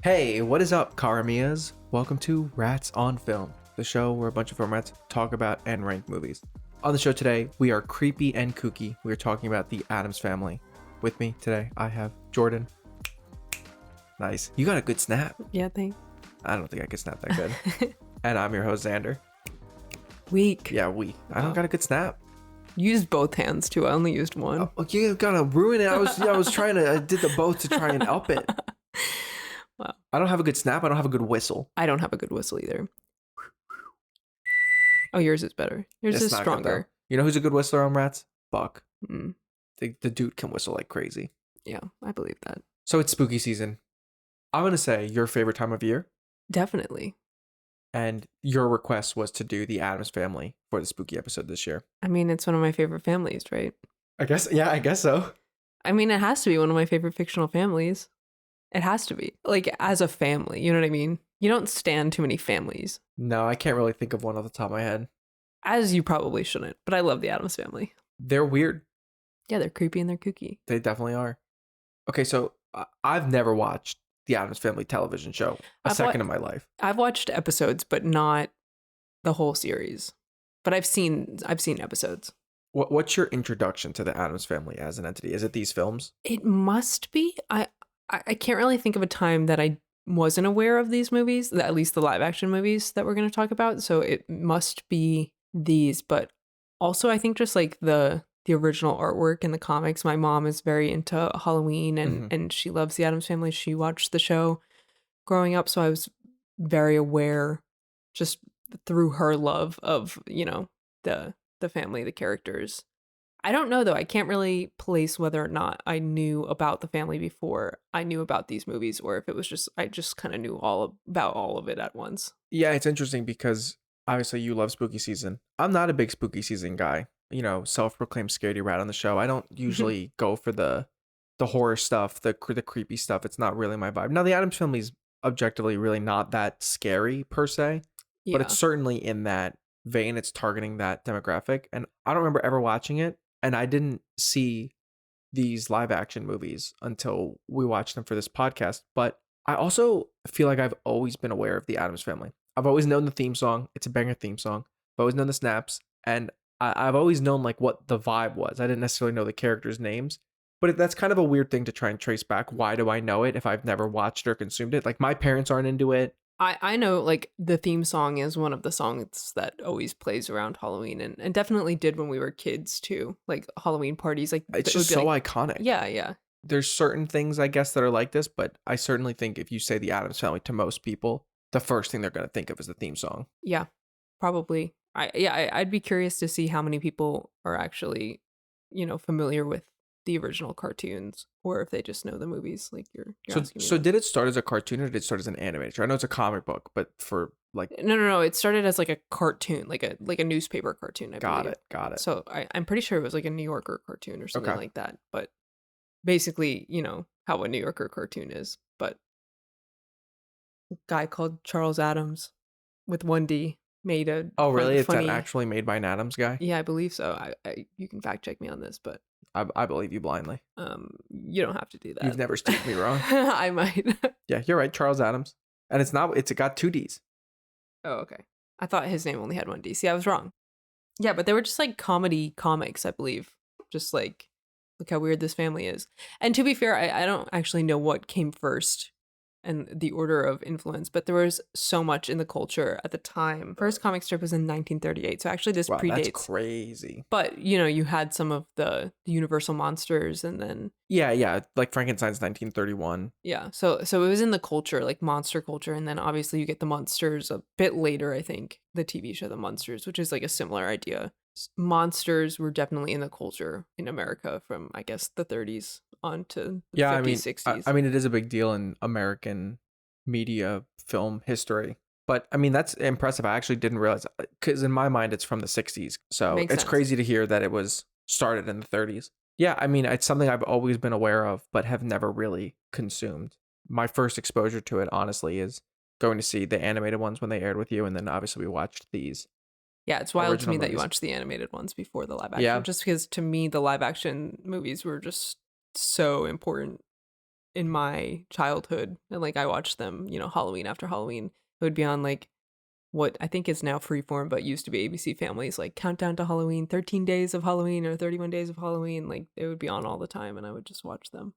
Hey, what is up, Karamias? Welcome to Rats on Film, the show where a bunch of film rats talk about and rank movies. On the show today, we are creepy and kooky. We are talking about the Addams Family. With me today, I have Jordan. Nice. You got a good snap. Yeah, thanks. I don't think I could snap that good. And I'm your host, Xander. Weak. Yeah, I don't got a good snap. Used both hands too. I only used one. Oh, you gotta ruin it. I was trying to, I did the both to try and up it. Wow. I don't have a good snap. I don't have a good whistle. I don't have a good whistle either. Oh, yours is better. Yours It's is not good, stronger. though. You know who's a good whistler on Rats? Buck. Mm, The dude can whistle like crazy. yeah, I believe that. So it's spooky season. I'm going to say your favorite time of year. Definitely. And your request was to do the Addams Family for the spooky episode this year. I mean, it's one of my favorite families, right? I guess so. I mean, it has to be one of my favorite fictional families. It has to be. Like, as a family, you know what I mean? You don't stand too many families. No, I can't really think of one off the top of my head. As you probably shouldn't. But I love the Addams Family. They're weird. Yeah, they're creepy and they're kooky. They definitely are. Okay, so I've never watched the Addams Family television show second in my life. I've watched episodes, but not the whole series. But I've seen episodes. What's your introduction to the Addams Family as an entity? Is it these films? It must be. I can't really think of a time that I wasn't aware of these movies, at least the live action movies that we're going to talk about. So it must be these. But also, I think just like the original artwork in the comics. My mom is very into Halloween and she loves the Addams Family. She watched the show growing up. So I was very aware just through her love of, the family, the characters. I don't know, though. I can't really place whether or not I knew about the family before I knew about these movies, or if it was just, I just kind of knew about all of it at once. Yeah, it's interesting because obviously you love spooky season. I'm not a big spooky season guy. Self-proclaimed scaredy rat on the show. I don't usually go for the horror stuff, the creepy stuff. It's not really my vibe. Now, the Addams Family is objectively really not that scary per se, but it's certainly in that vein. It's targeting that demographic. And I don't remember ever watching it. And I didn't see these live action movies until we watched them for this podcast. But I also feel like I've always been aware of the Addams Family. I've always known the theme song. It's a banger theme song. I've always known the snaps. And I've always known like what the vibe was. I didn't necessarily know the characters' names. But that's kind of a weird thing to try and trace back. Why do I know it if I've never watched or consumed it? Like my parents aren't into it. I know like the theme song is one of the songs that always plays around Halloween and definitely did when we were kids too. Like Halloween parties. Like it's just so like, iconic. Yeah. There's certain things I guess that are like this, but I certainly think if you say the Addams Family to most people, the first thing they're going to think of is the theme song. Yeah, probably. I'd be curious to see how many people are actually, familiar with the original cartoons, or if they just know the movies. Like you're asking me. So did it start as a cartoon or did it start as an animated show? I know it's a comic book, but for like no, it started as like a cartoon, like a newspaper cartoon. I believe. Got it. So I'm pretty sure it was like a New Yorker cartoon or something like that. But basically, how a New Yorker cartoon is. But a guy called Charles Addams with 1D made a really? funny... It's actually made by an Addams guy? Yeah, I believe so. I you can fact check me on this, but I believe you blindly. You don't have to do that. You've never steered me wrong. I might. Yeah, you're right. Charles Addams. And it's got 2 Ds. Oh, okay. I thought his name only had 1 D. See, I was wrong. Yeah, but they were just like comedy comics, I believe. Just like, look how weird this family is. And to be fair, I don't actually know what came first and the order of influence, but there was so much in the culture at the time. First comic strip was in 1938, so actually this predates. That's crazy. But you had some of the Universal monsters, and then yeah, like Frankenstein's 1931. Yeah, so it was in the culture, like monster culture, and then obviously you get the Monsters a bit later. I think the TV show The Monsters, which is like a similar idea. Monsters were definitely in the culture in America from, I guess, the 30s on to the 50s, 60s. I mean, it is a big deal in American media film history. But I mean, that's impressive. I actually didn't realize, because in my mind, it's from the 60s. So Makes it's sense. crazy to hear that it was started in the 30s. Yeah, I mean, it's something I've always been aware of, but have never really consumed. My first exposure to it, honestly, is going to see the animated ones when they aired with you. And then obviously we watched these. Yeah, it's wild to me that you movies. watched the animated ones before the live action. Yeah. Just because to me, the live action movies were just so important in my childhood, and like I watched them, you know, Halloween after Halloween. It would be on like what I think is now Freeform, but used to be ABC Families, like Countdown to Halloween, 13 Days of Halloween or 31 Days of Halloween. Like they would be on all the time, and I would just watch them.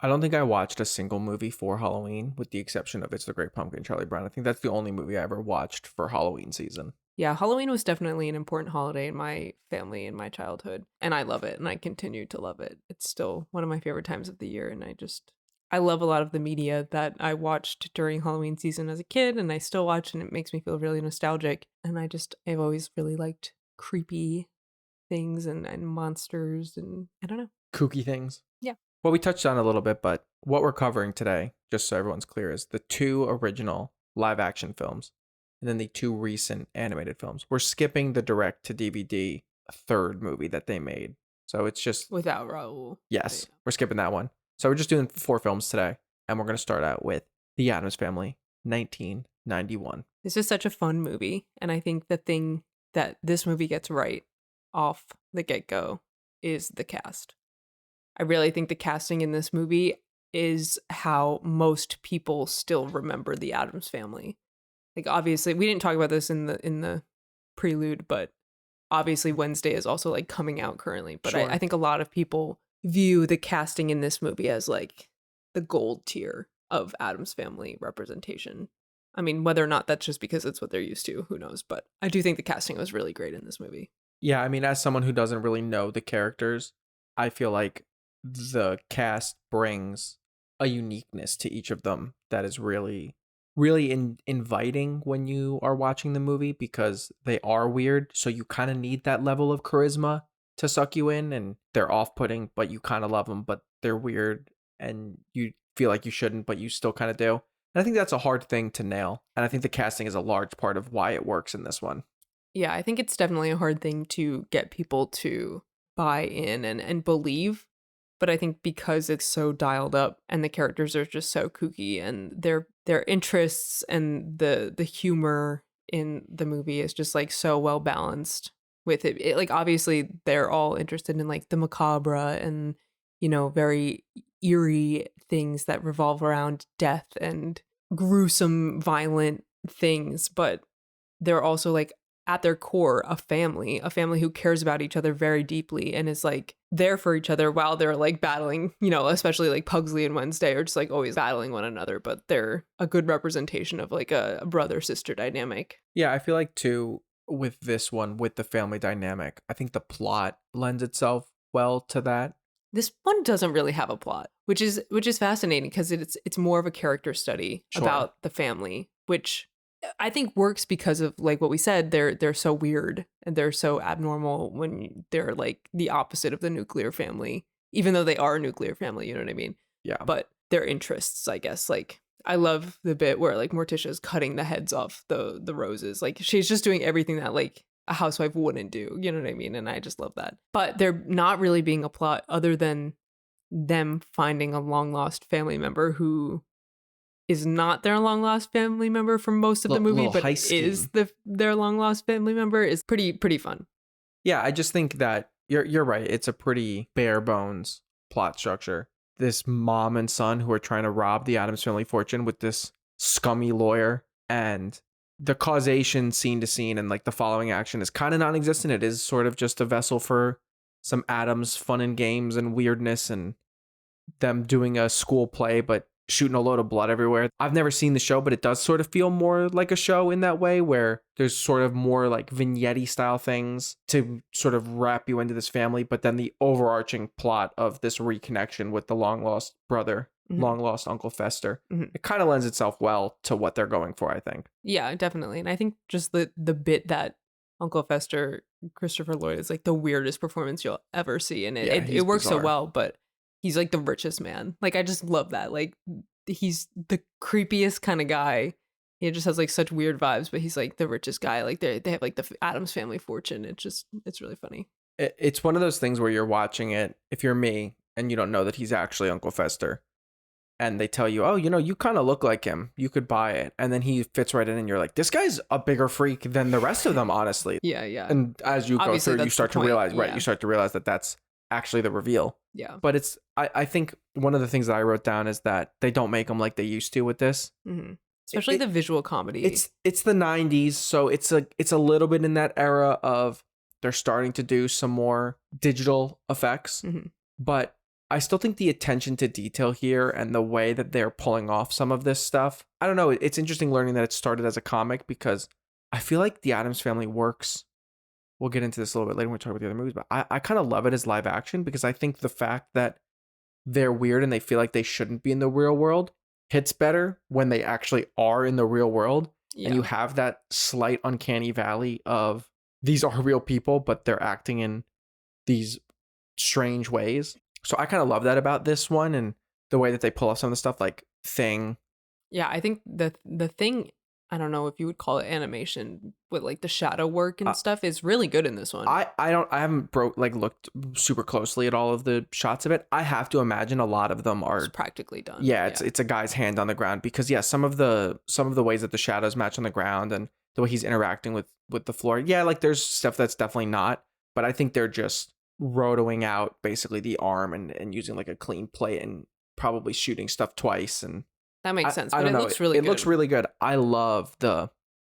I don't think I watched a single movie for Halloween, with the exception of It's the Great Pumpkin, Charlie Brown. I think that's the only movie I ever watched for Halloween season. Yeah, Halloween was definitely an important holiday in my family in my childhood, and I love it, and I continue to love it. It's still one of my favorite times of the year, and I love a lot of the media that I watched during Halloween season as a kid, and I still watch, and it makes me feel really nostalgic. And I've always really liked creepy things and monsters, and I don't know. Kooky things. Yeah. Well, we touched on it a little bit, but what we're covering today, just so everyone's clear, is the 2 original live action films and then the 2 recent animated films. We're skipping the direct to DVD third movie that they made. So it's just Without Raul. Yes, Yeah. we're skipping that one. So we're just doing 4 films today, and we're going to start out with The Addams Family, 1991. This is such a fun movie, and I think the thing that this movie gets right off the get-go is the cast. I really think the casting in this movie is how most people still remember the Addams Family. Like obviously, we didn't talk about this in the prelude, but obviously Wednesday is also like coming out currently. But Sure. I think a lot of people view the casting in this movie as like the gold tier of Addams Family representation. I mean, whether or not that's just because it's what they're used to, who knows? But I do think the casting was really great in this movie. Yeah, I mean, as someone who doesn't really know the characters, I feel like the cast brings a uniqueness to each of them that is really, really inviting when you are watching the movie, because they are weird. So you kind of need that level of charisma to suck you in, and they're off-putting, but you kind of love them, but they're weird and you feel like you shouldn't, but you still kind of do. And I think that's a hard thing to nail. And I think the casting is a large part of why it works in this one. Yeah, I think it's definitely a hard thing to get people to buy in and believe. But I think because it's so dialed up and the characters are just so kooky, and their interests and the humor in the movie is just like so well balanced with it. Like obviously they're all interested in like the macabre and, you know, very eerie things that revolve around death and gruesome, violent things, but they're also like at their core a family who cares about each other very deeply and is like there for each other while they're like battling, you know, especially like Pugsley and Wednesday are just like always battling one another, but they're a good representation of like a brother-sister dynamic. Yeah, I feel like too, with this one, with the family dynamic, I think the plot lends itself well to that. This one doesn't really have a plot, which is fascinating because it's more of a character study Sure. about the family, which I think works because of like what we said, they're so weird and they're so abnormal when they're like the opposite of the nuclear family, even though they are a nuclear family, you know what I mean? Yeah. But their interests, I guess, like I love the bit where like Morticia's cutting the heads off the roses. Like she's just doing everything that like a housewife wouldn't do, you know what I mean? And I just love that. But there not really being a plot other than them finding a long lost family member who is not their long lost family member for most of the movie, but is their long lost family member is pretty fun. Yeah, I just think that you're right. It's a pretty bare bones plot structure. This mom and son who are trying to rob the Addams family fortune with this scummy lawyer, and the causation scene to scene and like the following action is kind of non-existent. It is sort of just a vessel for some Addams fun and games and weirdness, and them doing a school play, but shooting a load of blood everywhere. I've never seen the show, but it does sort of feel more like a show in that way, where there's sort of more like vignette style things to sort of wrap you into this family, but then the overarching plot of this reconnection with the long lost brother, long lost Uncle Fester, it kind of lends itself well to what they're going for, I think. Yeah, definitely. And I think just the bit that Uncle Fester, Christopher Lloyd, is like the weirdest performance you'll ever see, and it works bizarre. So well, but he's like the richest man. Like, I just love that. Like, he's the creepiest kind of guy. He just has like such weird vibes, but he's like the richest guy. Like they have like the Addams family fortune. It's really funny. It's one of those things where you're watching it, if you're me and you don't know that he's actually Uncle Fester, and they tell you, oh, you know, you kind of look like him, you could buy it. And then he fits right in and you're like, this guy's a bigger freak than the rest of them, honestly. Yeah. And as you obviously go through, you start to realize, right, you start to realize that that's actually the reveal. Yeah. But I think one of the things that I wrote down is that they don't make them like they used to with this. Mm-hmm. Especially the visual comedy. It's the 90s, so it's a little bit in that era of they're starting to do some more digital effects, but I still think the attention to detail here and the way that they're pulling off some of this stuff, I don't know, it's interesting learning that it started as a comic, because I feel like the Addams Family works. We'll get into this a little bit later when we talk about the other movies, but I kind of love it as live action, because I think the fact that they're weird and they feel like they shouldn't be in the real world hits better when they actually are in the real world. Yeah. And you have that slight uncanny valley of these are real people, but they're acting in these strange ways. So I kind of love that about this one, and the way that they pull off some of the stuff, like Thing. Yeah, I think the Thing, I don't know if you would call it animation, with like the shadow work and stuff, is really good in this one. I haven't looked super closely at all of the shots of it. I have to imagine a lot of them are it's practically done. Yeah, it's a guy's hand on the ground, because some of the ways that the shadows match on the ground and the way he's interacting with the floor. Yeah, like there's stuff that's definitely not, but I think they're just rotoing out basically the arm and using like a clean plate and probably shooting stuff twice, and that makes sense. But it looks really good. It looks really good. I love the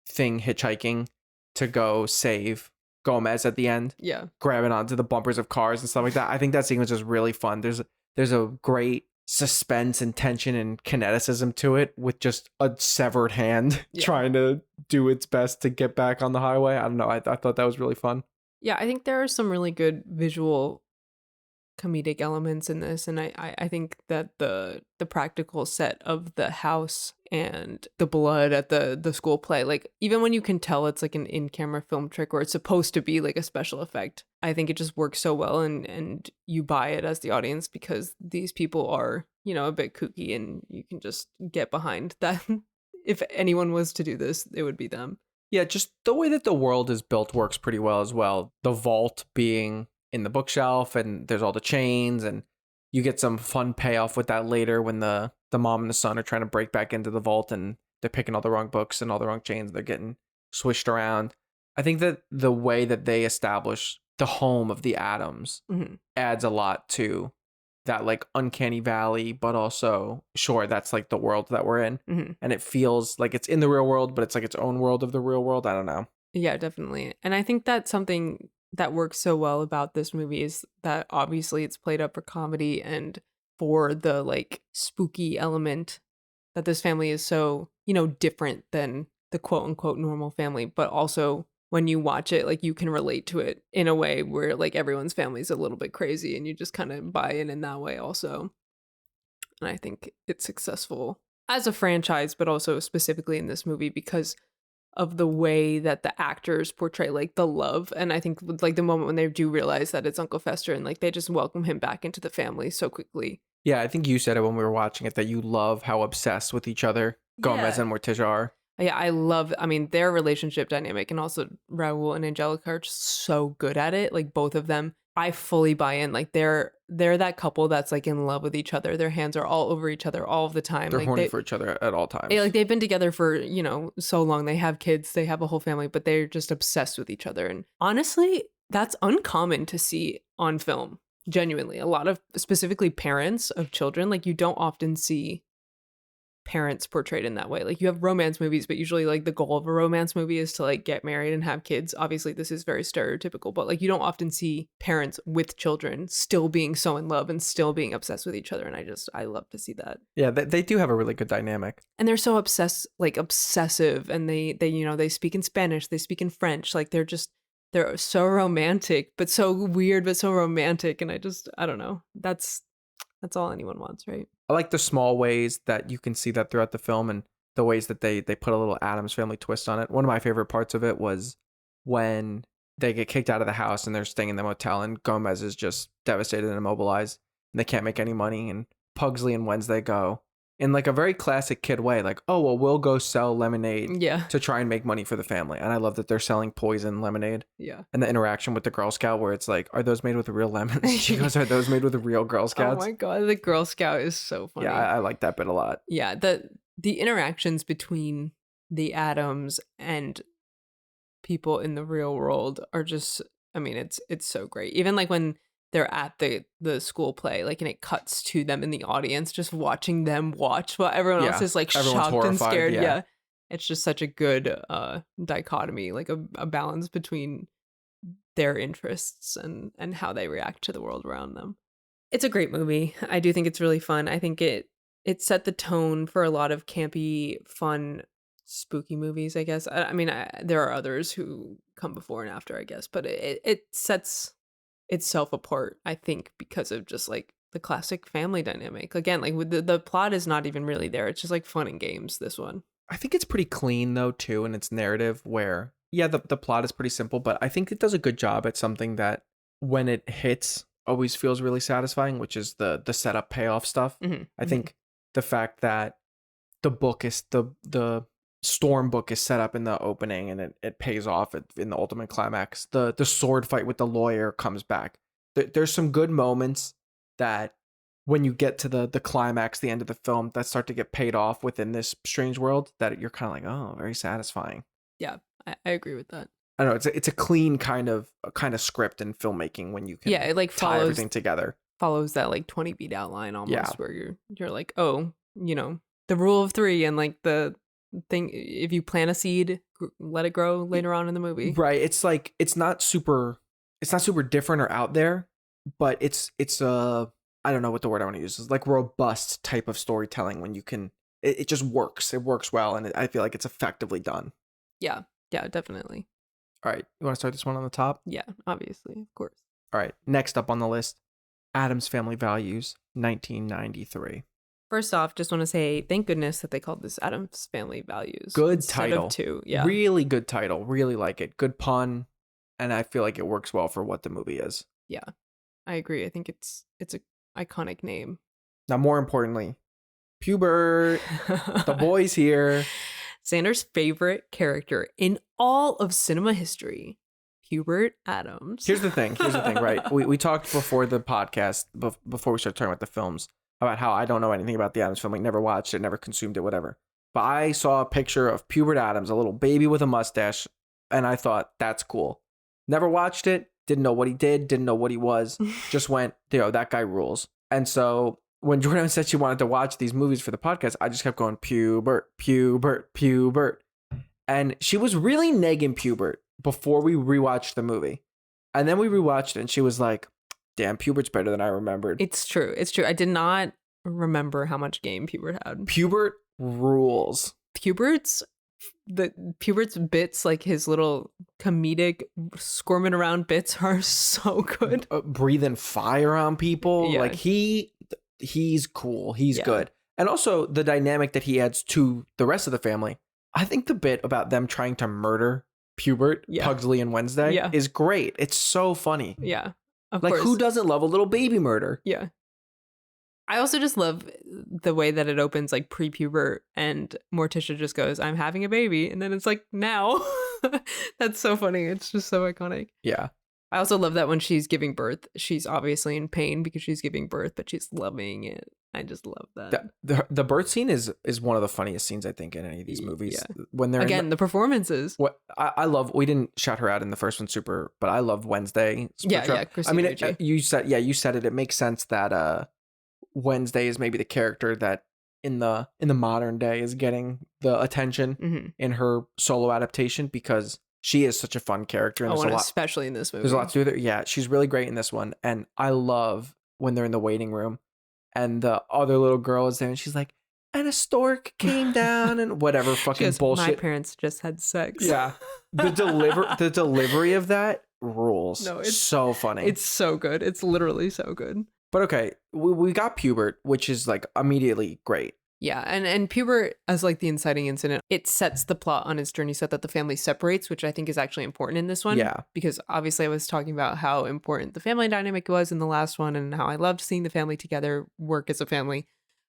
Thing hitchhiking to go save Gomez at the end. Yeah. Grabbing onto the bumpers of cars and stuff like that. I think that sequence is really fun. There's a great suspense and tension and kineticism to it, with just a severed hand trying to do its best to get back on the highway. I don't know. I thought that was really fun. Yeah, I think there are some really good visual comedic elements in this, and I think that the practical set of the house and the blood at the school play, like even when you can tell it's like an in-camera film trick or it's supposed to be like a special effect, I think it just works so well, and you buy it as the audience, because these people are, you know, a bit kooky, and you can just get behind that. If anyone was to do this, it would be them. Yeah, just the way that the world is built works pretty well as well. The vault being in the bookshelf, and there's all the chains, and you get some fun payoff with that later when the mom and the son are trying to break back into the vault, and they're picking all the wrong books and all the wrong chains. They're getting swished around. I think that the way that they establish the home of the Addams adds a lot to that, like uncanny valley, but also, sure, that's like the world that we're in. And it feels like it's in the real world, but it's like its own world of the real world. I don't know. Yeah, definitely. And I think that's something that works so well about this movie, is that obviously it's played up for comedy and for the like spooky element, that this family is so, you know, different than the quote unquote normal family, but also when you watch it, like you can relate to it in a way where like everyone's family is a little bit crazy, and you just kind of buy in that way also. And I think it's successful as a franchise, but also specifically in this movie because of the way that the actors portray like the love. And I think like the moment when they do realize that it's Uncle Fester, and like they just welcome him back into the family so quickly. Yeah, I think you said it when we were watching it, that you love how obsessed with each other Gomez and Morticia are. Yeah, I mean, their relationship dynamic, and also Raul and Angelica are just so good at it. Like both of them, I fully buy in. Like they're that couple that's like in love with each other. Their hands are all over each other all of the time. They're like, horny for each other at all times. Yeah, like they've been together for, you know, so long. They have kids, they have a whole family, but they're just obsessed with each other. And honestly, that's uncommon to see on film. Genuinely, a lot of specifically parents of children, like you don't often see parents portrayed in that way. Like you have romance movies, but usually like the goal of a romance movie is to like get married and have kids. Obviously this is very stereotypical, but like you don't often see parents with children still being so in love and still being obsessed with each other. And I love to see that. Yeah, they do have a really good dynamic. And they're so obsessive, and they you know, they speak in Spanish, they speak in French. Like they're so romantic, but so weird, but so romantic. And I don't know. That's all anyone wants, right? I like the small ways that you can see that throughout the film, and the ways that they put a little Addams Family twist on it. One of my favorite parts of it was when they get kicked out of the house and they're staying in the motel, and Gomez is just devastated and immobilized, and they can't make any money, and Pugsley and Wednesday go in like a very classic kid way, like, oh, well, we'll go sell lemonade to try and make money for the family. And I love that they're selling poison lemonade. Yeah. And the interaction with the Girl Scout, where it's like, are those made with real lemons? She goes, are those made with real Girl Scouts? Oh my God, the Girl Scout is so funny. Yeah, I like that bit a lot. Yeah, the interactions between the Addams and people in the real world are just, I mean, it's so great. Even like when they're at the school play, like, and it cuts to them in the audience just watching them watch while everyone else Yeah, is like everyone's shocked and horrified, scared. yeah. Yeah. It's just such a good dichotomy, like a balance between their interests and how they react to the world around them. It's a great movie. I do think it's really fun. I think it set the tone for a lot of campy, fun, spooky movies, I guess. I mean, there are others who come before and after, I guess, but it sets itself apart, I think, because of just like the classic family dynamic. Again, like with the plot is not even really there. It's just like fun and games, this one. I think it's pretty clean though too in its narrative where yeah, the plot is pretty simple, but I think it does a good job at something that when it hits always feels really satisfying, which is the setup payoff stuff. I think the fact that the book is the storm book is set up in the opening and it pays off in the ultimate climax. The sword fight with the lawyer comes back. There's some good moments that when you get to the climax, the end of the film, that start to get paid off within this strange world that you're kind of like, oh, very satisfying. Yeah, I agree with that. I don't know. It's a clean kind of script in filmmaking when you can it like tie everything together. Follows that like 20 beat outline almost, Yeah. where you're like, oh, the rule of 3 and like the thing, if you plant a seed, let it grow later on in the movie. Right. It's like it's not super different or out there, but it's I don't know what the word I want to use is, like robust type of storytelling when you can it just works. It works well and I feel like it's effectively done. Yeah, definitely. All right. You want to start this one on the top? Yeah, obviously, of course. All right. Next up on the list, Addams Family Values, 1993. First off, just want to say thank goodness that they called this Addams Family Values. Good title. Of 2. Yeah. Really good title. Really like it. Good pun. And I feel like it works well for what the movie is. Yeah, I agree. I think it's a iconic name. Now, more importantly, Pubert, the boy's here. Xander's favorite character in all of cinema history, Pubert Addams. Here's the thing, right? We talked before the podcast, before we started talking about the films, about how I don't know anything about the Addams Family, never watched it, never consumed it, whatever. But I saw a picture of Pubert Addams, a little baby with a mustache, and I thought, that's cool. Never watched it, didn't know what he did, didn't know what he was, just went, that guy rules. And so when Jordan said she wanted to watch these movies for the podcast, I just kept going, Pubert, Pubert, Pubert. And she was really negging Pubert before we rewatched the movie. And then we rewatched it and she was like, damn, Pubert's better than I remembered. It's true. I did not remember how much game Pubert had. Pubert rules. Pubert's bits, like his little comedic squirming around bits, are so good. Breathing fire on people. Yeah. Like he's cool. He's good. And also the dynamic that he adds to the rest of the family. I think the bit about them trying to murder Pubert, Pugsley, and Wednesday is great. It's so funny. Yeah. Of like course. Who doesn't love a little baby murder? Yeah. I also just love the way that it opens like pre-pubert and Morticia just goes, I'm having a baby. And then it's like, now. That's so funny. It's just so iconic. Yeah. I also love that when she's giving birth, she's obviously in pain because she's giving birth, but she's loving it. I just love that. The birth scene is one of the funniest scenes, I think, in any of these movies. Yeah. When they're the performances. What I love, we didn't shout her out in the first one super, but I love Wednesday. Yeah, I mean, you said it. It makes sense that Wednesday is maybe the character that in the modern day is getting the attention in her solo adaptation because she is such a fun character. And especially in this movie. There's a lot to do with her. Yeah, she's really great in this one. And I love when they're in the waiting room and the other little girl is there and she's like, and a stork came down and whatever fucking bullshit. My parents just had sex. Yeah. The delivery of that rules. No, it's so funny. It's so good. It's literally so good. But okay, we got Pubert, which is like immediately great. Yeah, and Pubert as like the inciting incident, it sets the plot on its journey so that the family separates, which I think is actually important in this one. Yeah. Because obviously I was talking about how important the family dynamic was in the last one and how I loved seeing the family together work as a family.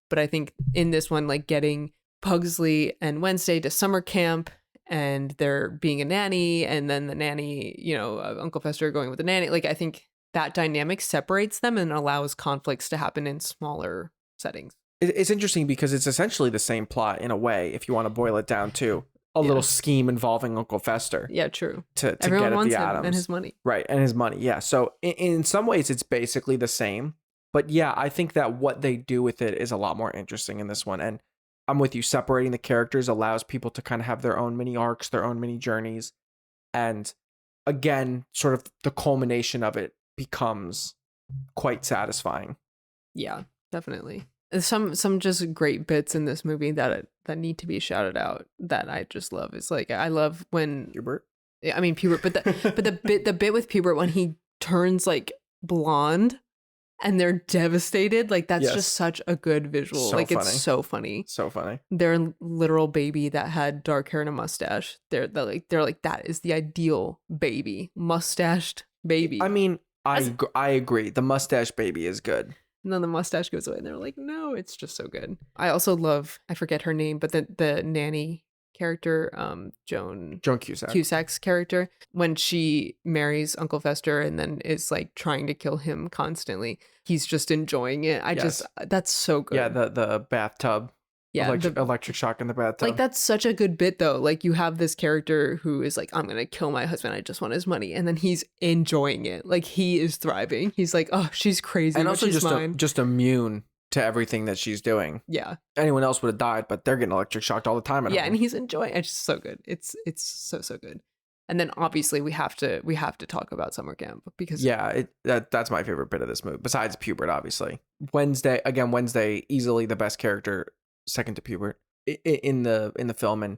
But I think in this one, like getting Pugsley and Wednesday to summer camp and there being a nanny and then the nanny, Uncle Fester going with the nanny, like I think that dynamic separates them and allows conflicts to happen in smaller settings. It's interesting because it's essentially the same plot in a way, if you want to boil it down too. a little scheme involving Uncle Fester. Yeah, true. To Everyone get at wants the him Addams. and his money. Right, and his money, yeah. So in some ways, it's basically the same. But yeah, I think that what they do with it is a lot more interesting in this one. And I'm with you. Separating the characters allows people to kind of have their own mini arcs, their own mini journeys. And again, sort of the culmination of it becomes quite satisfying. Yeah, definitely. Some just great bits in this movie that need to be shouted out that I just love. It's like, I love when Hubert. I mean Pubert, but the bit with Pubert when he turns like blonde and they're devastated, like that's just such a good visual. So like funny. It's so funny. So funny. Their literal baby that had dark hair and a mustache. They're like that is the ideal baby, mustached baby. I mean, I agree. The mustache baby is good. And then the mustache goes away and they're like, no, it's just so good. I also love, I forget her name, but the nanny character, Joan Cusack's character, when she marries Uncle Fester and then is like trying to kill him constantly, he's just enjoying it. That's so good. Yeah, the bathtub. Yeah, electric shock in the bathtub. Like that's such a good bit though. Like you have this character who is like, I'm gonna kill my husband, I just want his money, and then he's enjoying it. Like he is thriving. He's like, oh, she's crazy, and also she's just immune to everything that she's doing. Yeah, anyone else would have died, but they're getting electric shocked all the time. Yeah, and he's enjoying it. It's just so good. It's so good. And then obviously we have to talk about summer camp because that's my favorite bit of this movie besides Pubert. Obviously, Wednesday, easily the best character, second to Pubert in the film, and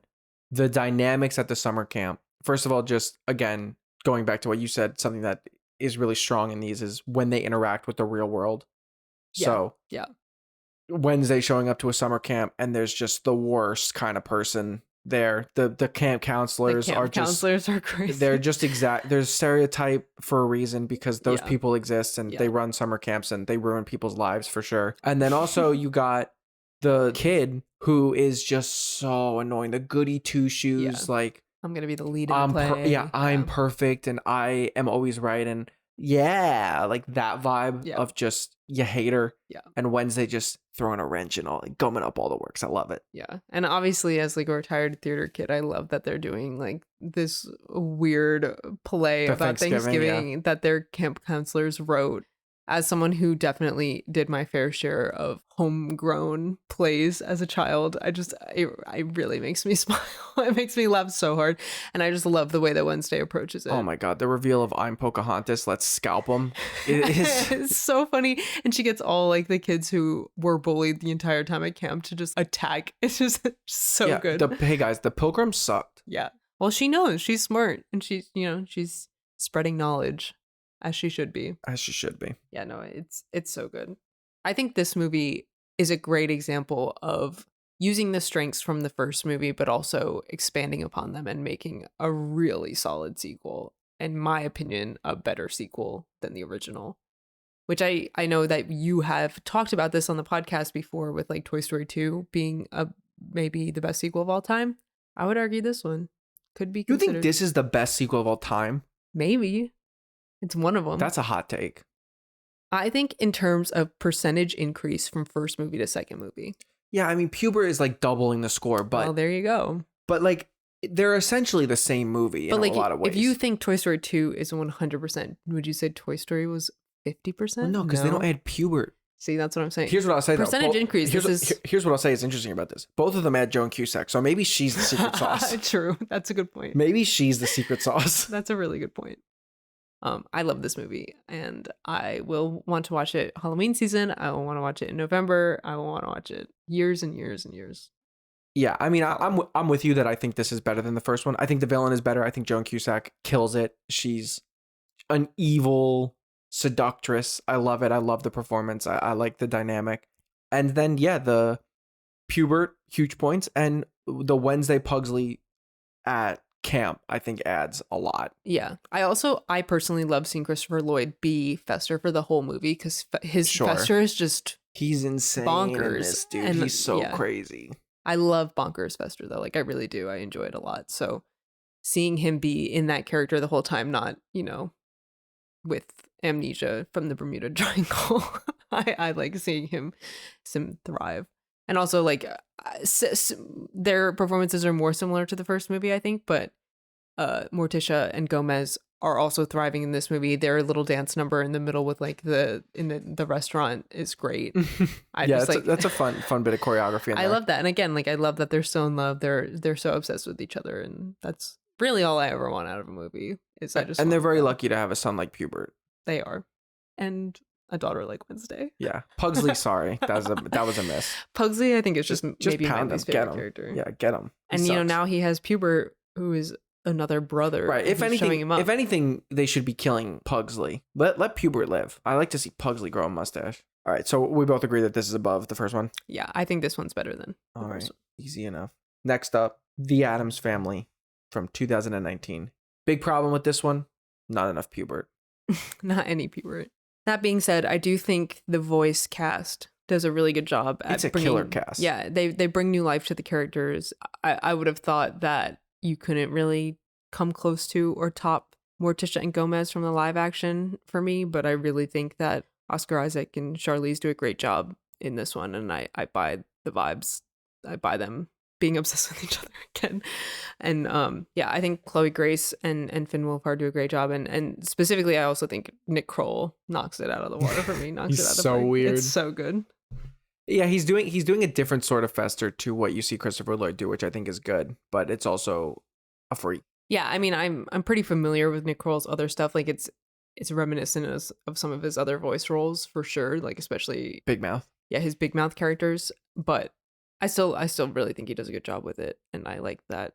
the dynamics at the summer camp. First of all, just again going back to what you said, something that is really strong in these is when they interact with the real world. So Wednesday showing up to a summer camp and there's just the worst kind of person there. The camp counselors are crazy. They're just there's stereotype for a reason because those people exist and they run summer camps and they ruin people's lives for sure. And then also you got the kid who is just so annoying, the goody two shoes, like I'm gonna be the lead in the play. I'm perfect and I am always right, and like that vibe of just you hate her. And Wednesday just throwing a wrench and all, like gumming up all the works. I love it. And obviously as like a retired theater kid, I love that they're doing like this weird play about Thanksgiving that their camp counselors wrote. As someone who definitely did my fair share of homegrown plays as a child, it really makes me smile. It makes me laugh so hard. And I just love the way that Wednesday approaches it. Oh my God. The reveal of I'm Pocahontas, let's scalp him. It's so funny. And she gets all like the kids who were bullied the entire time at camp to just attack. It's just so good. Hey guys, the Pilgrims sucked. Yeah. Well, she knows. She's smart. And she's spreading knowledge. As she should be. Yeah, no, it's so good. I think this movie is a great example of using the strengths from the first movie, but also expanding upon them and making a really solid sequel. In my opinion, a better sequel than the original. Which I know that you have talked about this on the podcast before with like Toy Story 2 being maybe the best sequel of all time. I would argue this one could be considered. You think this is the best sequel of all time? Maybe. It's one of them. That's a hot take. I think in terms of percentage increase from first movie to second movie. Yeah, I mean, Pubert is like doubling the score, but... Well, there you go. But like, they're essentially the same movie in a lot of ways. If you think Toy Story 2 is 100%, would you say Toy Story was 50%? Well, no, because they don't add Pubert. See, that's what I'm saying. Here's what I'll say. Percentage increase. Here's what I'll say is interesting about this. Both of them add Joan Cusack, so maybe she's the secret sauce. True. That's a good point. Maybe she's the secret sauce. That's a really good point. I love this movie and I will want to watch it Halloween season. I will want to watch it in November. I will want to watch it years and years and years. Yeah, I mean, I'm with you that I think this is better than the first one. I think the villain is better. I think Joan Cusack kills it. She's an evil seductress. I love it. I love the performance. I like the dynamic. And then, the Pubert, huge points. And the Wednesday Pugsley at camp, I think adds a lot. Yeah. I personally love seeing Christopher Lloyd be Fester for the whole movie because his Fester is just he's insane bonkers in this, dude. And he's so crazy. I love bonkers Fester though. Like I really do. I enjoy it a lot. So seeing him be in that character the whole time, not, with amnesia from the Bermuda Triangle. I like seeing him thrive. And also, like, their performances are more similar to the first movie, I think, but Morticia and Gomez are also thriving in this movie. Their little dance number in the middle with like the restaurant is great. I Yeah, just like that's a fun bit of choreography in I there. love that. And again, like I love that they're so in love. They're so obsessed with each other, and that's really all I ever want out of a movie. Is I just And they're want very them. lucky to have a son like Pubert. They are, and a daughter like Wednesday. Yeah, Pugsley. Sorry, that was a miss. Pugsley, I think is just maybe my pound him, least get favorite him. character. Yeah, get him. And you know now he has Pubert, who is another brother. Right. If who's showing him up. anything, they should be killing Pugsley. Let Pubert live. I like to see Pugsley grow a mustache. All right, so we both agree that this is above the first one. Yeah, I think this one's better than the All first right, easy enough. Next up, The Addams Family from 2019. Big problem with this one, not enough Pubert. one. Not any Pubert. That being said, I do think the voice cast does a really good job at It's a bringing, killer cast. Yeah, they bring new life to the characters. I would have thought that you couldn't really come close to or top Morticia and Gomez from the live action for me, but I really think that Oscar Isaac and Charlize do a great job in this one, and I buy the vibes. I buy them being obsessed with each other again. And yeah, I think Chloe Grace and Finn Wolfhard do a great job, and specifically I also think Nick Kroll knocks it out of the water for me. Knocks it out of the park. Weird. It's so good. Yeah, he's doing a different sort of Fester to what you see Christopher Lloyd do, which I think is good, but it's also a freak. Yeah, I mean, I'm pretty familiar with Nick Kroll's other stuff. Like it's reminiscent of some of his other voice roles for sure. Like especially Big Mouth. Yeah, his Big Mouth characters. But I still really think he does a good job with it, and I like that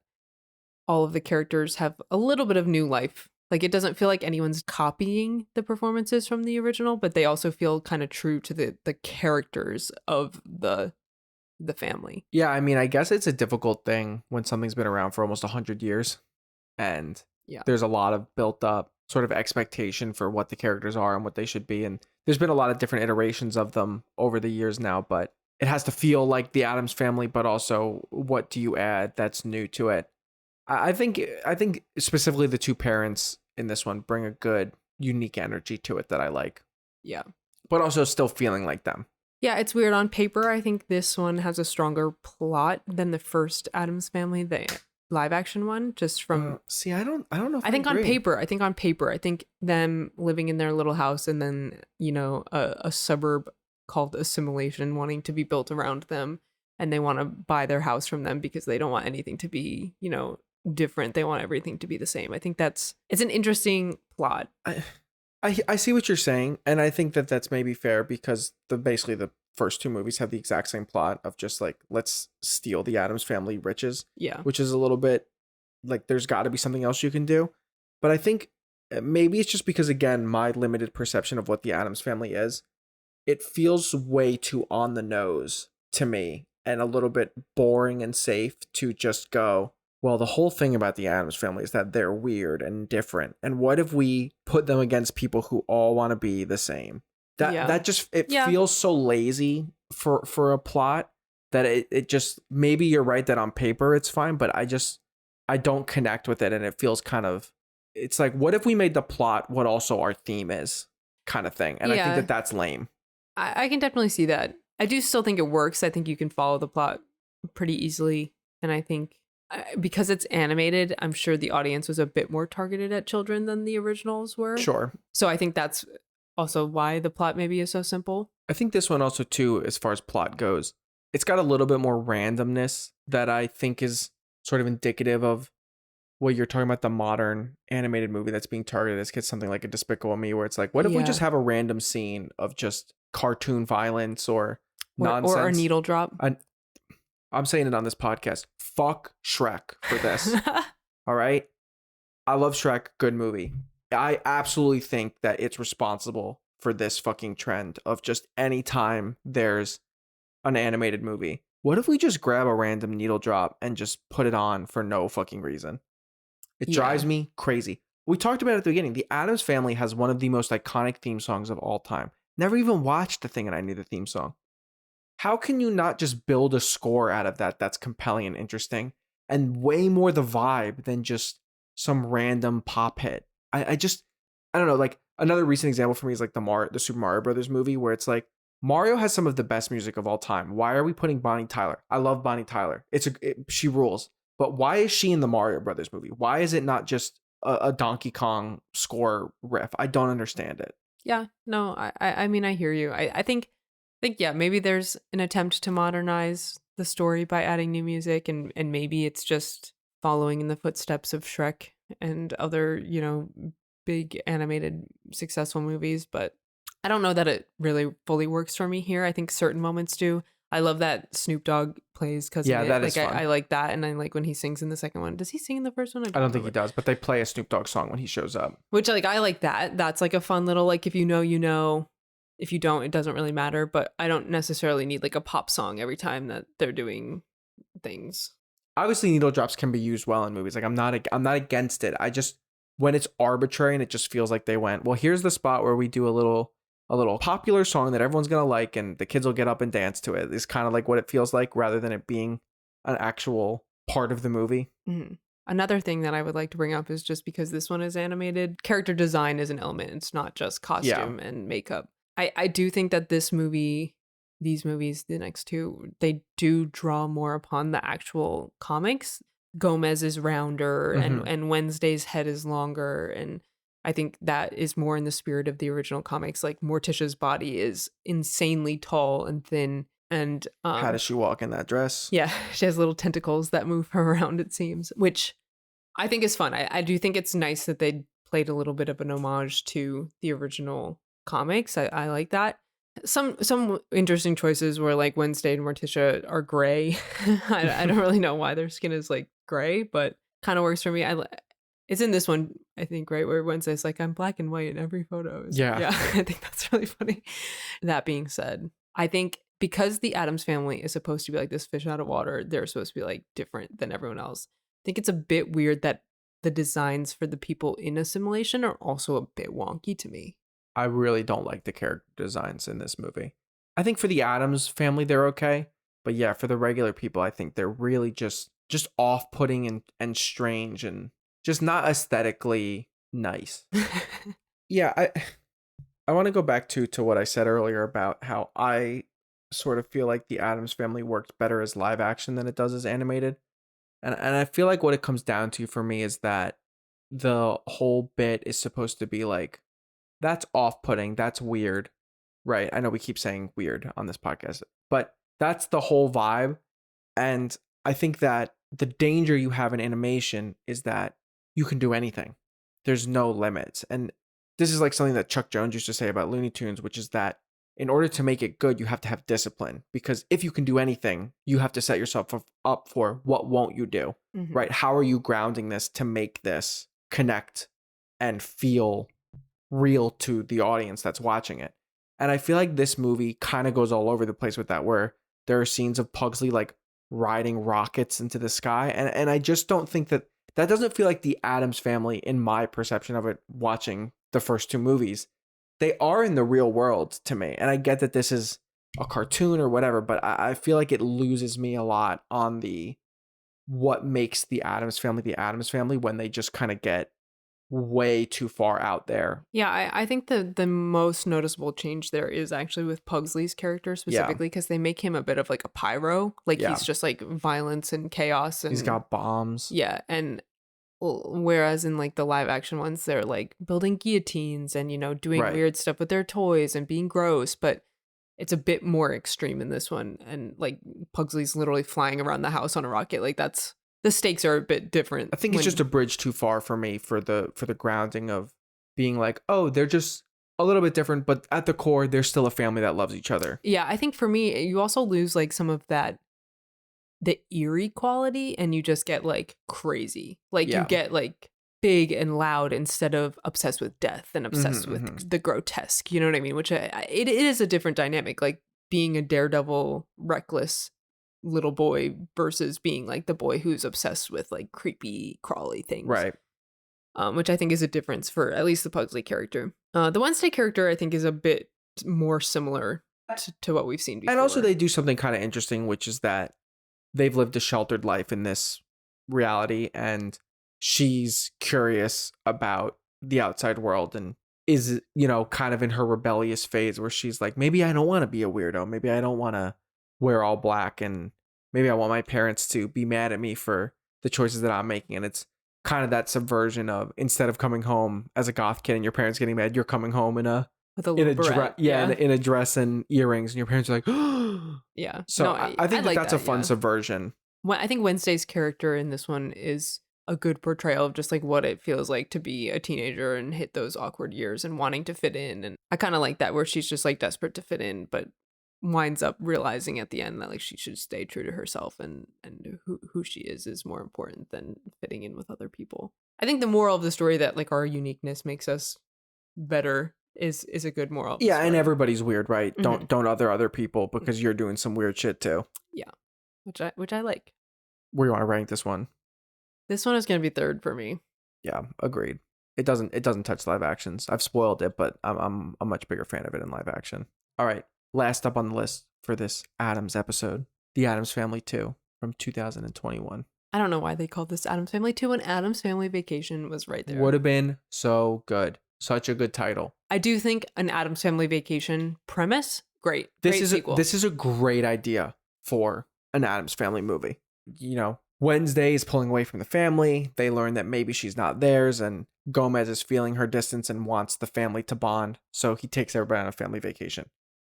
all of the characters have a little bit of new life. Like it doesn't feel like anyone's copying the performances from the original, but they also feel kind of true to the characters of the family. Yeah, I mean, I guess it's a difficult thing when something's been around for almost 100 years, and Yeah. there's a lot of built up sort of expectation for what the characters are and what they should be, and there's been a lot of different iterations of them over the years now, but it has to feel like the Addams Family, but also what do you add that's new to it? I think specifically the two parents in this one bring a good, unique energy to it that I like. Yeah. But also still feeling like them. Yeah, it's weird. On paper, I think this one has a stronger plot than the first Addams Family, the live action one, just from see, I don't know if I think agree. on paper, I think them living in their little house and then, you know, a suburb called Assimilation wanting to be built around them, and they want to buy their house from them because they don't want anything to be, you know, different. They want everything to be the same. I think it's an interesting plot. I see what you're saying, and I think that that's maybe fair because basically the first two movies have the exact same plot of just like, let's steal the Addams Family riches. Yeah. Which is a little bit like there's got to be something else you can do. But I think maybe it's just because, again, my limited perception of what the Addams Family is, it feels way too on the nose to me and a little bit boring and safe to just go, well, the whole thing about the Addams Family is that they're weird and different. And what if we put them against people who all want to be the same? That just feels so lazy for a plot that it just, maybe you're right that on paper it's fine, but I don't connect with it, and it feels kind of, it's like, what if we made the plot what also our theme is, kind of thing. And I think that that's lame. I can definitely see that. I do still think it works. I think you can follow the plot pretty easily, and I think because it's animated, I'm sure the audience was a bit more targeted at children than the originals were. Sure. So I think that's also why the plot maybe is so simple. I think this one also, too, as far as plot goes, it's got a little bit more randomness that I think is sort of indicative of what you're talking about, the modern animated movie that's being targeted as something like a Despicable Me, where it's like, what if we just have a random scene of just cartoon violence or nonsense? Or a needle drop. I'm saying it on this podcast. Fuck Shrek for this. All right? I love Shrek. Good movie. I absolutely think that it's responsible for this fucking trend of just any time there's an animated movie. What if we just grab a random needle drop and just put it on for no fucking reason? It drives me crazy. We talked about it at the beginning. The Addams Family has one of the most iconic theme songs of all time. Never even watched the thing and I knew the theme song. How can you not just build a score out of that that's compelling and interesting and way more the vibe than just some random pop hit? I don't know. Like, another recent example for me is like the Super Mario Brothers movie, where it's like, Mario has some of the best music of all time. Why are we putting Bonnie Tyler? I love Bonnie Tyler. She rules. But why is she in the Mario Brothers movie? Why is it not just a Donkey Kong score riff? I don't understand it. Yeah, no, I mean, I hear you. I think, yeah, maybe there's an attempt to modernize the story by adding new music, and maybe it's just following in the footsteps of Shrek and other, big animated successful movies. But I don't know that it really fully works for me here. I think certain moments do. I love that Snoop Dogg plays Cousin Yeah, It. that Like is fun. I like that, and I like when he sings in the second one. Does he sing in the first one? I don't think he remember. does, but they play a Snoop Dogg song when he shows up. Which, like, I like that. That's like a fun little, like, if you know, you know. If you don't, it doesn't really matter. But I don't necessarily need like a pop song every time that they're doing things. Obviously, needle drops can be used well in movies. Like I'm not against it. I just, when it's arbitrary and it just feels like they went, well, here's the spot where we do a little popular song that everyone's gonna like and the kids will get up and dance to it. It's kind of like what it feels like rather than it being an actual part of the movie. Mm-hmm. Another thing that I would like to bring up is just because this one is animated, character design is an element. It's not just costume and makeup. I do think that these movies, the next two, they do draw more upon the actual comics. Gomez is rounder and Wednesday's head is longer. And I think that is more in the spirit of the original comics. Like Morticia's body is insanely tall and thin. And how does she walk in that dress? Yeah, she has little tentacles that move her around, it seems, which I think is fun. I do think it's nice that they played a little bit of an homage to the original comics. I like that. Some interesting choices where like Wednesday and Morticia are gray. I don't really know why their skin is like gray, but kind of works for me. It's in this one, I think, right, where Wednesday's like, I'm black and white in every photo. Yeah, I think that's really funny. That being said, I think because the Addams Family is supposed to be like this fish out of water, they're supposed to be like different than everyone else. I think it's a bit weird that the designs for the people in Assimilation are also a bit wonky to me. I really don't like the character designs in this movie. I think for the Addams Family, they're okay. But yeah, for the regular people, I think they're really just off-putting and strange and just not aesthetically nice. Yeah, I want to go back to what I said earlier about how I sort of feel like the Addams Family worked better as live action than it does as animated. And I feel like what it comes down to for me is that the whole bit is supposed to be like, that's off-putting, that's weird, right? I know we keep saying weird on this podcast, but that's the whole vibe. And I think that the danger you have in animation is that you can do anything. There's no limits. And this is like something that Chuck Jones used to say about Looney Tunes, which is that in order to make it good, you have to have discipline, because if you can do anything, you have to set yourself up for what won't you do, right? How are you grounding this to make this connect and feel real to the audience that's watching it? And I feel like this movie kind of goes all over the place with that, where there are scenes of Pugsley like riding rockets into the sky. And I just don't think that doesn't feel like the Addams Family in my perception of it watching the first two movies. They are in the real world to me. And I get that this is a cartoon or whatever, but I feel like it loses me a lot on what makes the Addams Family when they just kind of get way too far out there. Yeah, I think the most noticeable change there is actually with Pugsley's character specifically, because they make him a bit of like a pyro. Like he's just like violence and chaos. And he's got bombs. Yeah, and whereas in like the live action ones, they're like building guillotines and, doing weird stuff with their toys and being gross, but it's a bit more extreme in this one. And like Pugsley's literally flying around the house on a rocket. Like the stakes are a bit different. I think it's just a bridge too far for me for the grounding of being like, oh, they're just a little bit different, but at the core, they're still a family that loves each other. Yeah, I think for me, you also lose like some of the eerie quality, and you just get like crazy. Like you get like big and loud instead of obsessed with death and obsessed with the grotesque. You know what I mean? Which it is a different dynamic. Like being a daredevil, reckless little boy versus being like the boy who's obsessed with like creepy, crawly things. Right. Which I think is a difference for at least the Pugsley character. The Wednesday character, I think, is a bit more similar to what we've seen before. And also they do something kind of interesting, which is that they've lived a sheltered life in this reality, and she's curious about the outside world, and is, kind of in her rebellious phase where she's like, maybe I don't want to be a weirdo. Maybe I don't want to wear all black, and maybe I want my parents to be mad at me for the choices that I'm making. And it's kind of that subversion of, instead of coming home as a goth kid and your parents getting mad, you're coming home in a dress, in a dress and earrings, and your parents are like, yeah. So No, I think like that's a fun subversion. I think Wednesday's character in this one is a good portrayal of just like what it feels like to be a teenager and hit those awkward years and wanting to fit in. And I kind of like that, where she's just like desperate to fit in, but winds up realizing at the end that like she should stay true to herself, and who she is more important than fitting in with other people. I think the moral of the story, that like our uniqueness makes us better, is a good moral of the story. And everybody's weird, right? Don't other people, because you're doing some weird shit too. Yeah, which I like. Where do you want to rank this one? This one is going to be third for me. Yeah, agreed. It doesn't touch live actions. I've spoiled it, but I'm a much bigger fan of it in live action. All right, last up on the list for this Addams episode, The Addams Family 2 from 2021. I don't know why they called this Addams Family 2 when Addams Family Vacation was right there. Would have been so good. Such a good title. I do think an Addams Family Vacation premise, great. This is a great idea for an Addams Family movie. Wednesday is pulling away from the family. They learn that maybe she's not theirs, and Gomez is feeling her distance and wants the family to bond. So he takes everybody on a family vacation.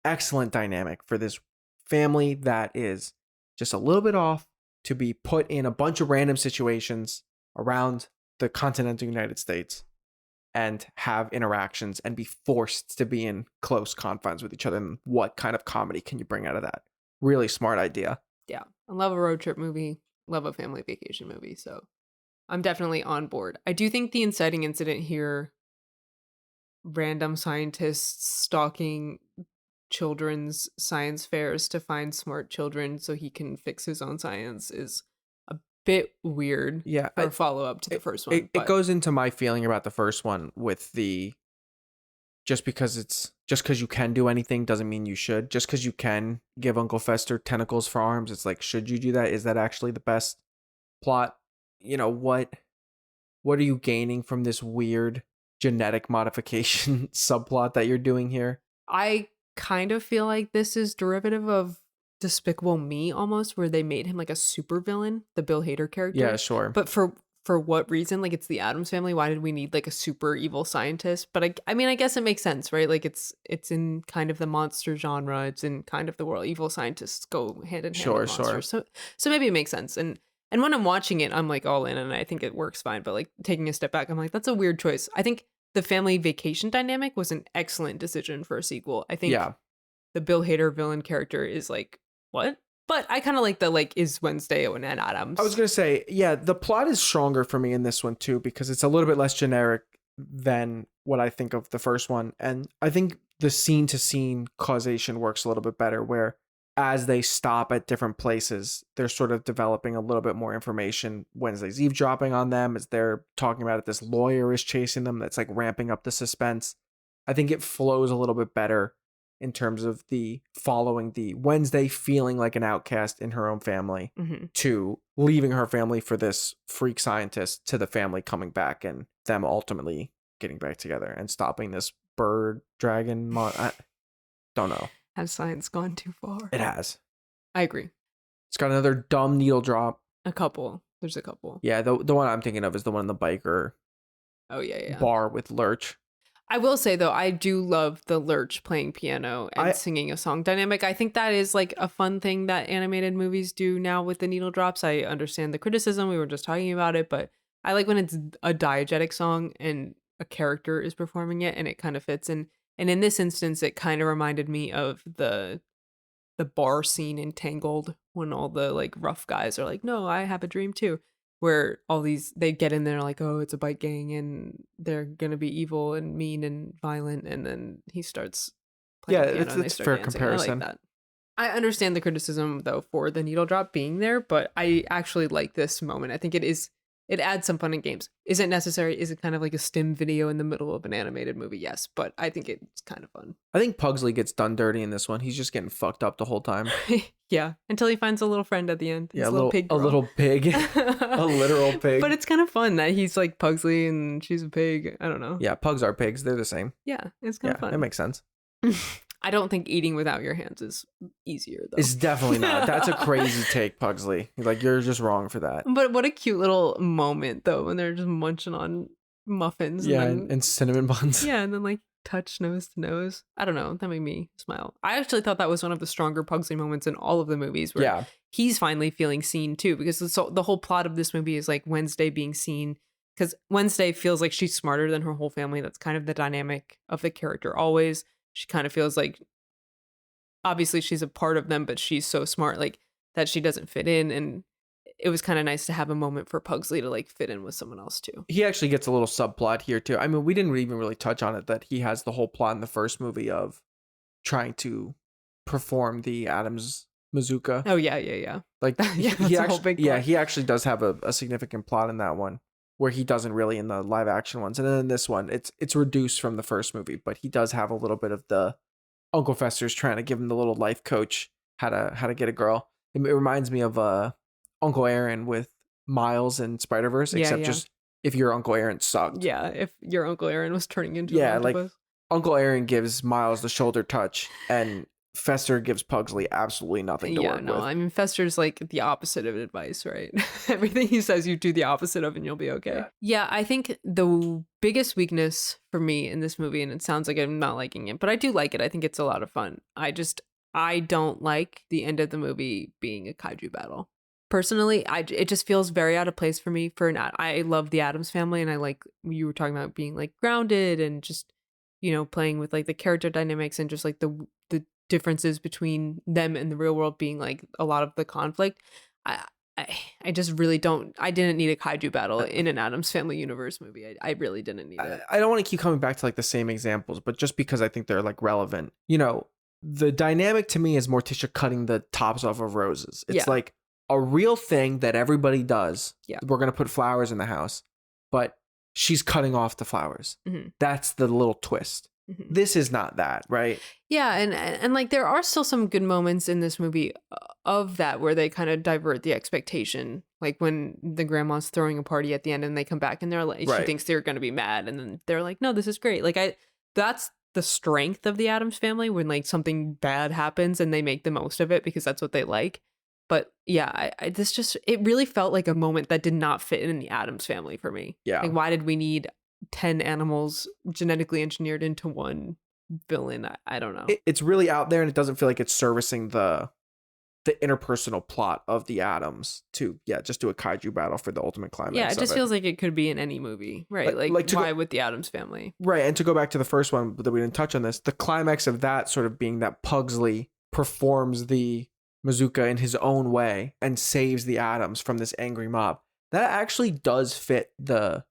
Excellent dynamic for this family that is just a little bit off, to be put in a bunch of random situations around the continental United States and have interactions and be forced to be in close confines with each other. And what kind of comedy can you bring out of that? Really smart idea. Yeah. I love a road trip movie. Love a family vacation movie. So I'm definitely on board. I do think the inciting incident here, random scientists stalking children's science fairs to find smart children so he can fix his own science, is a bit weird. Yeah, for follow up to the first one. It goes into my feeling about the first one with just because you can do anything doesn't mean you should. Just because you can give Uncle Fester tentacles for arms, it's like, should you do that? Is that actually the best plot? What are you gaining from this weird genetic modification subplot that you're doing here? I kind of feel like this is derivative of Despicable Me almost, where they made him like a super villain, the Bill Hader character. Yeah, sure. But for what reason? Like, it's the Addams Family. Why did we need like a super evil scientist? But I mean, I guess it makes sense, right? Like, it's in kind of the monster genre. It's in kind of the world. Evil scientists go hand in hand with monsters. Sure. So maybe it makes sense. And when I'm watching it, I'm like all in, and I think it works fine. But like taking a step back, I'm like, that's a weird choice. I think the family vacation dynamic was an excellent decision for a sequel. I think the Bill Hader villain character is like, what? But I kind of like the, like, is Wednesday and Addams. I was going to say, yeah, the plot is stronger for me in this one too, because it's a little bit less generic than what I think of the first one. And I think the scene to scene causation works a little bit better, where as they stop at different places, they're sort of developing a little bit more information. Wednesday's eavesdropping on them as they're talking about it. This lawyer is chasing them. That's like ramping up the suspense. I think it flows a little bit better in terms of the following the Wednesday feeling like an outcast in her own family to leaving her family for this freak scientist, to the family coming back and them ultimately getting back together and stopping this bird dragon. I don't know. Has science gone too far? It has. I agree. It's got another dumb needle drop. A couple. There's a couple. Yeah, the one I'm thinking of is the one in the biker bar with Lurch. I will say, though, I do love the Lurch playing piano and singing a song dynamic. I think that is like a fun thing that animated movies do now with the needle drops. I understand the criticism. We were just talking about it, but I like when it's a diegetic song and a character is performing it and it kind of fits. And in this instance, it kind of reminded me of the bar scene in Tangled, when all the like rough guys are like, no, I have a dream too. Where all these, they get in there like, oh, it's a bike gang and they're going to be evil and mean and violent. And then he starts playing piano and they start fair dancing. comparison. I like that. I understand the criticism, though, for the needle drop being there, but I actually like this moment. I think it is It adds some fun in games. Is it necessary? Is it kind of like a stim video in the middle of an animated movie? Yes, but I think it's kind of fun. I think Pugsley gets done dirty in this one. He's just getting fucked up the whole time. Yeah, until he finds a little friend at the end. Yeah, His little pig girl. a little pig, a literal pig. But it's kind of fun that he's like Pugsley and she's a pig. I don't know. Yeah, pugs are pigs. They're the same. Yeah, it's kind of fun. It makes sense. I don't think eating without your hands is easier though. It's definitely not. That's a crazy take, Pugsley. Like, you're just wrong for that. But what a cute little moment though when they're just munching on muffins. Yeah, and and cinnamon buns. yeah, and then like touch nose to nose. I don't know. That made me smile. I actually thought that was one of the stronger Pugsley moments in all of the movies where he's finally feeling seen too, because the whole plot of this movie is like Wednesday being seen, because Wednesday feels like she's smarter than her whole family. That's kind of the dynamic of the character always. She kind of feels like obviously she's a part of them, but she's so smart like that she doesn't fit in. And it was kind of nice to have a moment for Pugsley to like fit in with someone else too. He actually gets a little subplot here too. I mean, we didn't even really touch on it, that he has the whole plot in the first movie of trying to perform the Addams Mazuka. Oh yeah. Like yeah, that's a whole big plot. he actually does have a significant plot in that one, where he doesn't really in the live action ones. And then in this one, it's reduced from the first movie, but he does have a little bit of the Uncle Fester's trying to give him the little life coach how to get a girl. It reminds me of Uncle Aaron with Miles and Spider-Verse, except just if your Uncle Aaron sucked. Yeah, if your Uncle Aaron was turning into an octopus. Like Uncle Aaron gives Miles the shoulder touch, and Fester gives Pugsley absolutely nothing to work with. I mean, Fester's like the opposite of advice, right? Everything he says, you do the opposite of and you'll be okay. Yeah, I think the biggest weakness for me in this movie, and it sounds like I'm not liking it, but I do like it. I think it's a lot of fun. I don't like the end of the movie being a kaiju battle. Personally, it just feels very out of place for me. I love the Addams Family, and I like you were talking about being like grounded and just, you know, playing with like the character dynamics and just like the differences between them and the real world being like a lot of the conflict. I just really don't. I didn't need a kaiju battle in an Addams Family universe movie. I really didn't need it. I don't want to keep coming back to like the same examples, but just because I think they're like relevant. You know, the dynamic to me is Morticia cutting the tops off of roses. It's like a real thing that everybody does. Yeah. We're going to put flowers in the house, but she's cutting off the flowers. Mm-hmm. That's the little twist. Mm-hmm. This is not that, right? Yeah, and like there are still some good moments in this movie of that where they kind of divert the expectation. Like when the grandma's throwing a party at the end and they come back and they're like, she thinks they're going to be mad, and then they're like, no, this is great. Like that's the strength of the Addams Family, when like something bad happens and they make the most of it because that's what they like. But yeah, it really felt like a moment that did not fit in the Addams Family for me. Yeah. Like, why did we need 10 animals genetically engineered into one villain? I don't know. It's really out there, and it doesn't feel like it's servicing the interpersonal plot of the Addams to just do a kaiju battle for the ultimate climax. Yeah, it just feels like it could be in any movie, right? Like why with the Addams Family? Right, and to go back to the first one that we didn't touch on this, the climax of that sort of being that Pugsley performs the Mazuka in his own way and saves the Addams from this angry mob. That actually does fit the...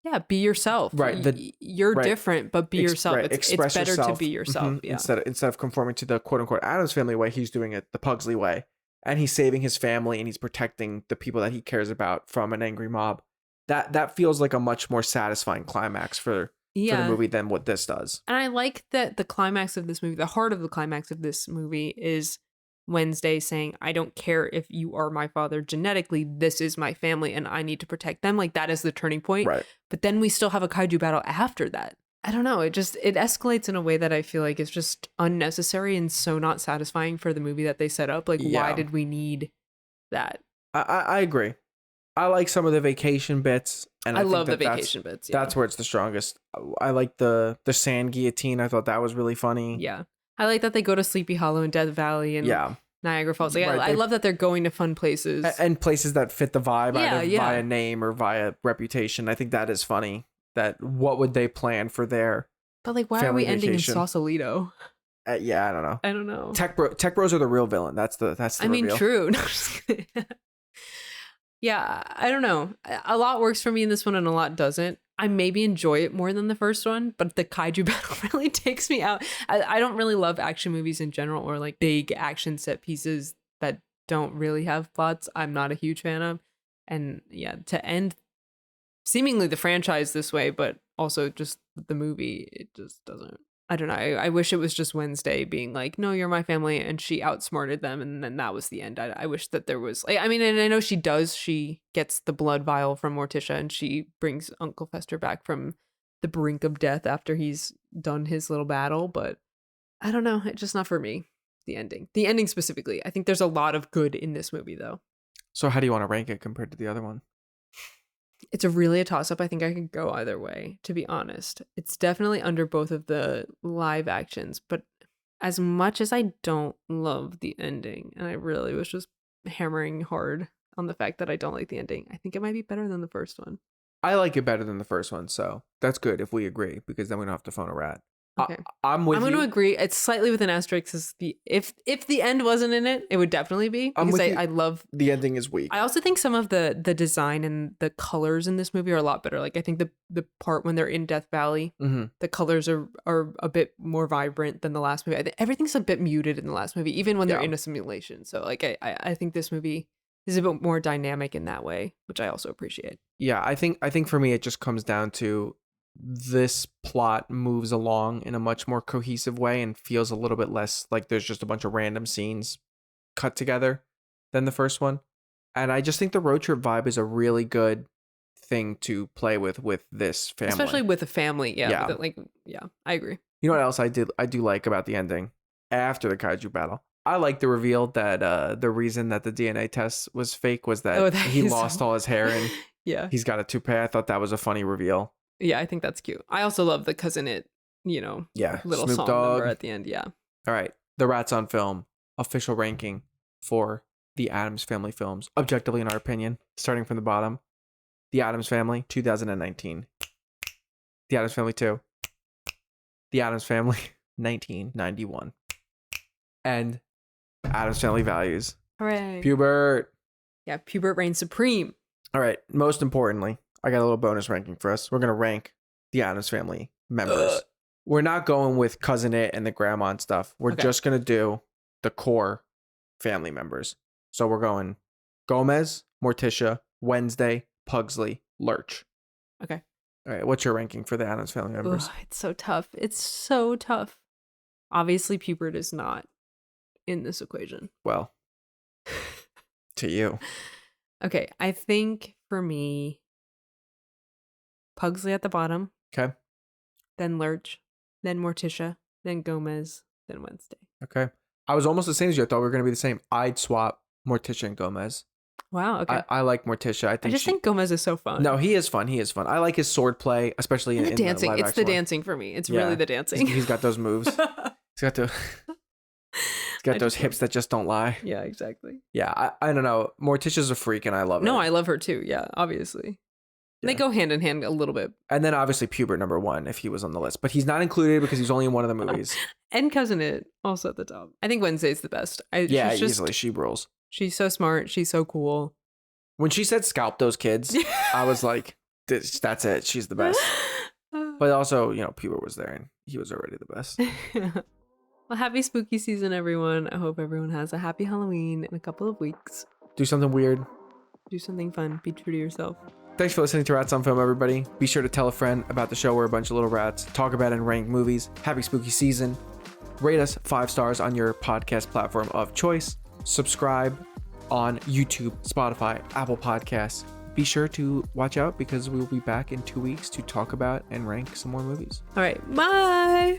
Yeah, be yourself. Right. You're different, but be yourself. Right. It's better yourself. To be yourself. Mm-hmm. Yeah. Instead of conforming to the quote unquote Addams Family way, he's doing it the Pugsley way. And he's saving his family, and he's protecting the people that he cares about from an angry mob. That feels like a much more satisfying climax for the movie than what this does. And I like that the climax of this movie, the heart of the climax of this movie is Wednesday saying, I don't care if you are my father genetically, this is my family and I need to protect them. Like, that is the turning point. Right. But then we still have a kaiju battle after that. I don't know. It escalates in a way that I feel like is just unnecessary and so not satisfying for the movie that they set up. Like, why did we need that? I agree. I like some of the vacation bits. And I love the vacation bits. Yeah. That's where it's the strongest. I like the sand guillotine. I thought that was really funny. Yeah. I like that they go to Sleepy Hollow and Death Valley and Niagara Falls. Like, I love that they're going to fun places. And places that fit the vibe, either via name or via reputation. I think that is funny. That what would they plan for their But like, why are we ending in Sausalito? Yeah, I don't know. Tech Bros are the real villain. That's the reveal. True. No, just kidding. Yeah, I don't know. A lot works for me in this one and a lot doesn't. I maybe enjoy it more than the first one, but the kaiju battle really takes me out. I don't really love action movies in general, or like big action set pieces that don't really have plots. I'm not a huge fan of. And yeah, to end seemingly the franchise this way, but also just the movie, it just doesn't. I don't know. I wish it was just Wednesday being like, no, you're my family, and she outsmarted them, and then that was the end. I wish that there was, I mean, and I know she does. She gets the blood vial from Morticia, and she brings Uncle Fester back from the brink of death after he's done his little battle, but I don't know. It's just not for me. The ending specifically. I think there's a lot of good in this movie, though. So how do you want to rank it compared to the other one? It's really a toss-up. I think I could go either way, to be honest. It's definitely under both of the live actions, but as much as I don't love the ending, and I really was just hammering hard on the fact that I don't like the ending, I think it might be better than the first one. I like it better than the first one, so that's good if we agree, because then we don't have to phone a rat. Okay. I'm with you. I'm going to agree. It's slightly with an asterisk. If the end wasn't in it, it would definitely be. Because I love... The ending is weak. I also think some of the design and the colors in this movie are a lot better. Like, I think the part when they're in Death Valley, the colors are a bit more vibrant than the last movie. I think everything's a bit muted in the last movie, even when they're in a simulation. So, like, I think this movie is a bit more dynamic in that way, which I also appreciate. Yeah, I think for me, it just comes down to this plot moves along in a much more cohesive way and feels a little bit less like there's just a bunch of random scenes cut together than the first one. And I just think the road trip vibe is a really good thing to play with this family. Especially with a family. Yeah. I agree. You know what else I do like about the ending after the kaiju battle? I like the reveal that the reason that the DNA test was fake was that he lost all his hair and he's got a toupee. I thought that was a funny reveal. Yeah, I think that's cute. I also love the Cousin It, little Snoop song Dogg number at the end. Yeah. All right. The Rats on Film official ranking for the Addams Family films, objectively in our opinion, starting from the bottom. The Addams Family, 2019. The Addams Family 2. The Addams Family, 1991. And Addams Family Values. Hooray. Pubert. Yeah, Pubert reigns supreme. All right. Most importantly, I got a little bonus ranking for us. We're going to rank the Addams Family members. We're not going with Cousin It and the grandma and stuff. We're just going to do the core family members. So we're going Gomez, Morticia, Wednesday, Pugsley, Lurch. Okay. All right. What's your ranking for the Addams Family members? It's so tough. It's so tough. Obviously, Pubert is not in this equation. Well, to you. Okay. I think for me, Pugsley at the bottom. Okay. Then Lurch. Then Morticia. Then Gomez. Then Wednesday. Okay. I was almost the same as you. I thought we were going to be the same. I'd swap Morticia and Gomez. Wow. Okay. I like Morticia. I think Gomez is so fun. No, he is fun. I like his sword play, especially in the dancing. The it's the dancing for me. It's really the dancing. He's got those moves. He's got those hips that just don't lie. Yeah, exactly. Yeah, I don't know. Morticia's a freak, and I love her. No, I love her too. Yeah, obviously. Yeah. They go hand in hand a little bit. And then obviously Pubert number 1 if he was on the list. But he's not included because he's only in one of the movies. And Cousin It also at the top. I think Wednesday's the best. Easily. She rules. She's so smart. She's so cool. When she said scalp those kids, I was like, that's it. She's the best. But also, Pubert was there and he was already the best. Well, happy spooky season, everyone. I hope everyone has a happy Halloween in a couple of weeks. Do something weird. Do something fun. Be true to yourself. Thanks for listening to Rats on Film, everybody. Be sure to tell a friend about the show. We're a bunch of little rats. Talk about and rank movies. Happy spooky season. Rate us 5 stars on your podcast platform of choice. Subscribe on YouTube, Spotify, Apple Podcasts. Be sure to watch out because we will be back in 2 weeks to talk about and rank some more movies. All right. Bye.